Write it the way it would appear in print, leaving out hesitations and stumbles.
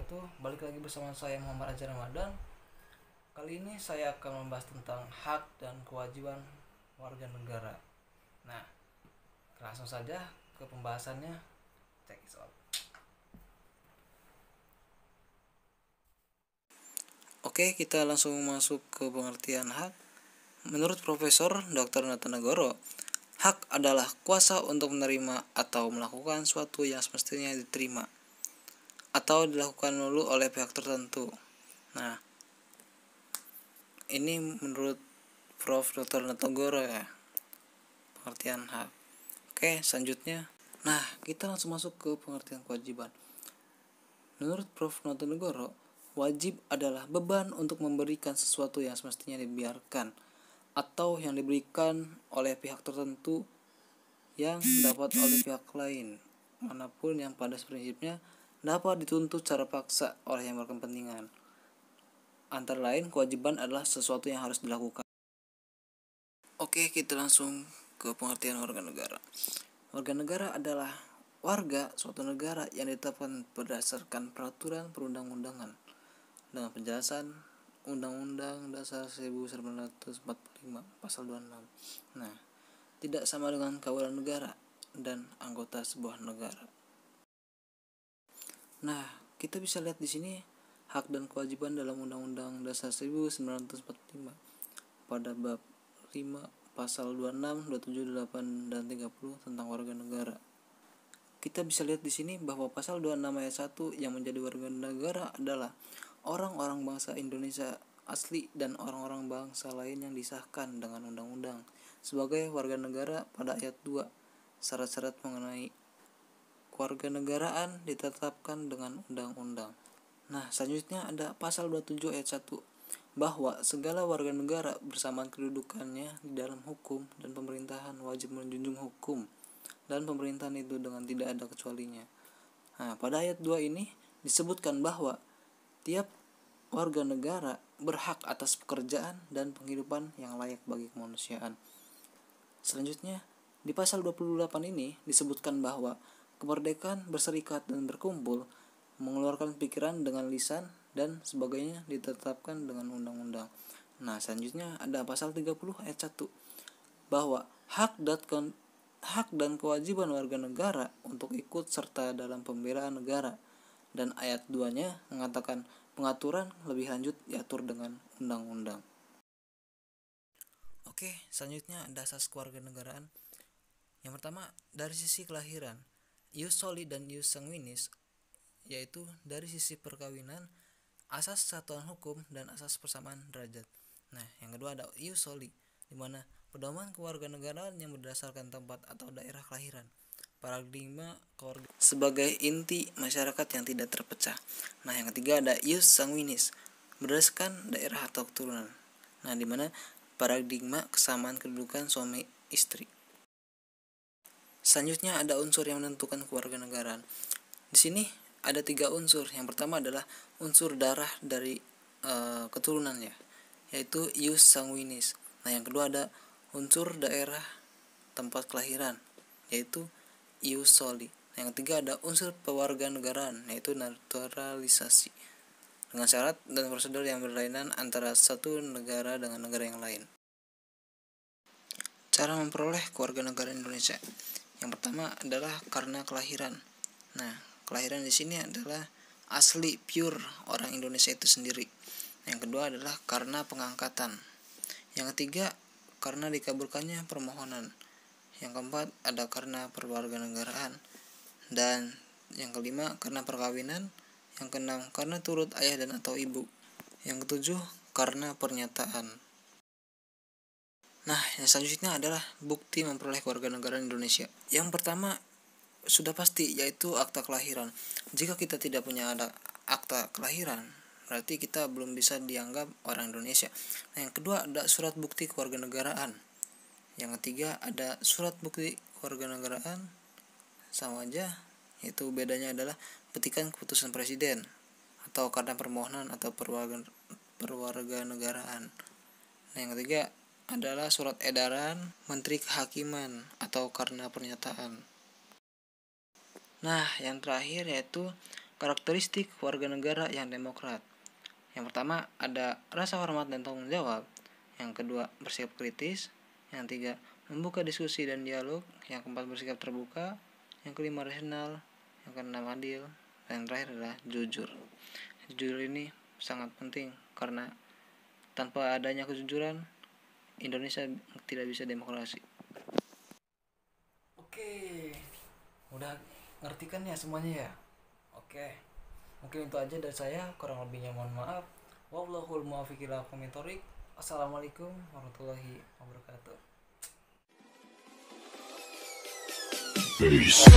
wabarakatuh. Balik lagi bersama saya Muhammad Ajar Ramadan. Kali ini saya akan membahas tentang hak dan kewajiban warga negara. Nah, langsung saja ke pembahasannya. Check it out. Oke, kita langsung masuk ke pengertian hak. Menurut Profesor Dr. Nathanegoro, hak adalah kuasa untuk menerima atau melakukan suatu yang semestinya diterima atau dilakukan dulu oleh pihak tertentu. Nah, ini menurut Prof. Dr. Nathanegoro ya, pengertian hak. Oke, selanjutnya. Nah, kita langsung masuk ke pengertian kewajiban. Menurut Prof. Nathanegoro, wajib adalah beban untuk memberikan sesuatu yang semestinya dibiarkan atau yang diberikan oleh pihak tertentu yang dapat oleh pihak lain, manapun yang pada prinsipnya dapat dituntut secara paksa oleh yang berkepentingan. Antara lain, kewajiban adalah sesuatu yang harus dilakukan. Oke, kita langsung ke pengertian warga negara. Warga negara adalah warga suatu negara yang ditetapkan berdasarkan peraturan perundang-undangan dengan penjelasan Undang-Undang Dasar 1945 Pasal 26. Nah, tidak sama dengan kawalan negara dan anggota sebuah negara. Nah, kita bisa lihat di sini hak dan kewajiban dalam Undang-Undang Dasar 1945 pada bab 5 pasal 26, 27, 28 dan 30 tentang warga negara. Kita bisa lihat di sini bahwa pasal 26 ayat 1 yang menjadi warga negara adalah orang-orang bangsa Indonesia asli dan orang-orang bangsa lain yang disahkan dengan undang-undang sebagai warga negara pada ayat 2. Syarat-syarat mengenai kewarganegaraan ditetapkan dengan undang-undang. Nah, selanjutnya ada pasal 27 ayat 1 bahwa segala warga negara bersamaan kedudukannya di dalam hukum dan pemerintahan wajib menjunjung hukum dan pemerintahan itu dengan tidak ada kecualinya. Nah, pada ayat 2 ini disebutkan bahwa tiap warga negara berhak atas pekerjaan dan penghidupan yang layak bagi kemanusiaan. Selanjutnya, di pasal 28 ini disebutkan bahwa kemerdekaan berserikat dan berkumpul, mengeluarkan pikiran dengan lisan dan sebagainya ditetapkan dengan undang-undang. Nah, selanjutnya ada pasal 30 ayat 1 bahwa hak dan kewajiban warga negara untuk ikut serta dalam pembelaan negara, dan ayat 2-nya mengatakan pengaturan lebih lanjut diatur dengan undang-undang. Oke, selanjutnya ada asas kewarganegaraan. Yang pertama, dari sisi kelahiran, ius soli dan ius sanguinis, yaitu dari sisi perkawinan, asas kesatuan hukum dan asas persamaan derajat. Nah, yang kedua ada ius soli, di mana pedoman kewarganegaraan yang berdasarkan tempat atau daerah kelahiran, paradigma keluarga sebagai inti masyarakat yang tidak terpecah. Nah, yang ketiga ada ius sanguinis, berdasarkan daerah atau keturunan. Nah, di mana paradigma kesamaan kedudukan suami istri. Selanjutnya ada unsur yang menentukan kewarganegaraan. Di sini ada 3 unsur. Yang pertama adalah unsur darah dari keturunannya, yaitu ius sanguinis. Nah, yang kedua ada unsur daerah tempat kelahiran, yaitu ius soli. Yang ketiga ada unsur kewarganegaraan, yaitu naturalisasi, dengan syarat dan prosedur yang berlainan antara satu negara dengan negara yang lain. Cara memperoleh kewarganegaraan Indonesia. Yang pertama adalah karena kelahiran. Nah, kelahiran di sini adalah asli pure orang Indonesia itu sendiri. Yang kedua adalah karena pengangkatan. Yang ketiga karena dikabulkannya permohonan. Yang keempat ada karena perwarganegaraan. Dan yang kelima karena perkawinan. Yang keenam karena turut ayah dan atau ibu. Yang ketujuh karena pernyataan. Nah, yang selanjutnya adalah bukti memperoleh kewarganegaraan Indonesia. Yang pertama sudah pasti, yaitu akta kelahiran. Jika kita tidak punya akta kelahiran, berarti kita belum bisa dianggap orang Indonesia. Nah, yang kedua ada surat bukti kewarganegaraan. Yang ketiga ada surat bukti kewarganegaraan, sama aja, yaitu bedanya adalah petikan keputusan presiden atau karena permohonan atau perwarganegaraan. Nah, yang ketiga adalah surat edaran Menteri Kehakiman atau karena pernyataan. Nah, yang terakhir yaitu karakteristik warga negara yang demokrat. Yang pertama ada rasa hormat dan tanggung jawab. Yang kedua bersikap kritis. Yang tiga membuka diskusi dan dialog. Yang keempat bersikap terbuka. Yang kelima rasional. Yang keenam adil. Dan yang terakhir adalah jujur. Jujur ini sangat penting karena tanpa adanya kejujuran Indonesia tidak bisa demokrasi. Oke, udah ngerti kan ya semuanya ya? Oke, mungkin itu aja dari saya, kurang lebihnya mohon maaf. Wallahul muwaffiq ila aqwamit thoriq. Assalamualaikum warahmatullahi wabarakatuh. Peace.